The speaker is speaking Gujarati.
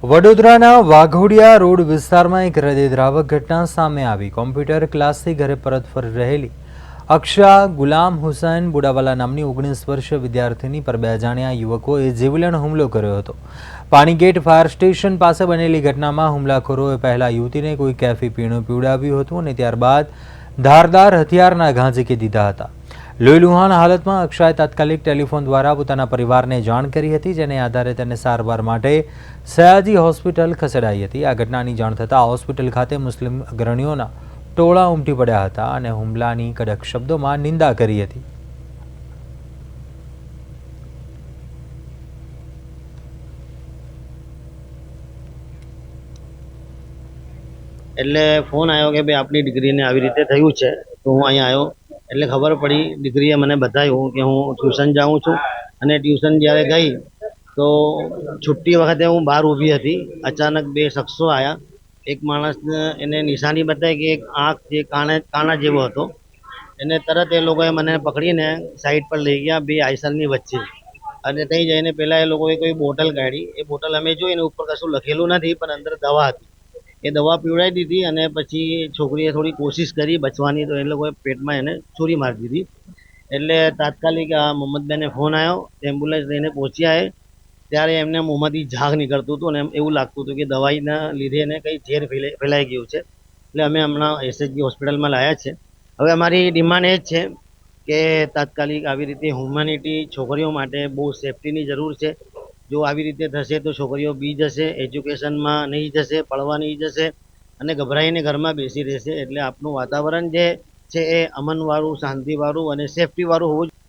વડોદરાના વાઘોડિયા રોડ વિસ્તારમાં એક હૃદયદ્રાવક ઘટના સામે આવી। કોમ્પ્યુટર ક્લાસથી ઘરે પરત ફરી રહેલી અક્ષા ગુલામ હુસૈન બુડાવાલા નામની 19 વર્ષીય વિદ્યાર્થીની પર બે અજાણ્યા યુવકોએ જીવલેણ હુમલો કર્યો હતો। પાણીગેટ ફાયર સ્ટેશન પાસે બનેલી ઘટનામાં હુમલાખોરોએ પહેલા યુવતીને કોઈ કેફી પીણું પીવડાવ્યું હતું અને ત્યારબાદ ધારદાર હથિયારના ઘા ઝીકી દીધા હતા। લોહીલુહાણ હાલતમાં અક્ષાએ તાત્કાલિક ટેલિફોન દ્વારા પોતાના પરિવારને જાણ કરી હતી, જેને આધારે તેને સારવાર માટે સયાજી હોસ્પિટલ ખસેડાઈ હતી। આ ઘટનાની જાણ થતાં હોસ્પિટલ ખાતે મુસ્લિમ અગ્રણીઓના ટોળા ઉમટી પડ્યા હતા અને હુમલાની કડક શબ્દોમાં નિંદા કરી હતી। એટલે ફોન આવ્યો કે ભાઈ આપની દીકરીને આવી રીતે થયું છે, તો હું અહીંયા આવ્યો એટલે ખબર પડી। દીકરીએ મને બતાવ્યું કે હું ટ્યુશન જાઉં છું અને ટ્યુશન જ્યારે ગઈ તો છુટ્ટી વખતે હું બહાર ઊભી હતી। અચાનક બે શખ્સો આવ્યા। એક માણસને એને નિશાની બતાવી કે એક આંખ જે કાણા જેવો હતો, એને તરત એ લોકોએ મને પકડીને સાઈડ પર લઈ ગયા બે આઈસરની વચ્ચે, અને ત્યાં જઈને પહેલાં એ લોકોએ કોઈ બોટલ કાઢી। એ બોટલ અમે જોઈ, એની ઉપર કશું લખેલું નથી પણ અંદર દવા હતી। એ દવા પીવડાવી દીધી અને પછી છોકરીએ થોડી કોશિશ કરી બચવાની, તો એ લોકોએ પેટમાં એને છુરી મારી દીધી। એટલે તાત્કાલિક મોહમ્મદભાઈને ફોન આવ્યો, એમ્બ્યુલન્સ લઈને પહોંચ્યા। ત્યારે એમને મોંમાંથી ઝાગ નીકળતું હતું અને એવું લાગતું હતું કે દવાઈના લીધે એને કંઈ ઝેર ફેલાઈ ગયું છે। એટલે અમે હમણાં એસએચજી હોસ્પિટલમાં લાવ્યા છે। હવે અમારી ડિમાન્ડ એ જ છે કે તાત્કાલિક આવી રીતે હ્યુમેનિટી છોકરીઓ માટે બહુ સેફટીની જરૂર છે। જો આવી રીતે થશે તો છોકરીઓ બી જશે, એજ્યુકેશનમાં નહીં જશે, પડવા નહીં જશે અને ગભરાઈને ઘરમાં બેસી રહેશે। એટલે આપનું વાતાવરણ જે છે એ અમનવાળું, શાંતિવાળું અને સેફટીવાળું હોવું જોઈએ।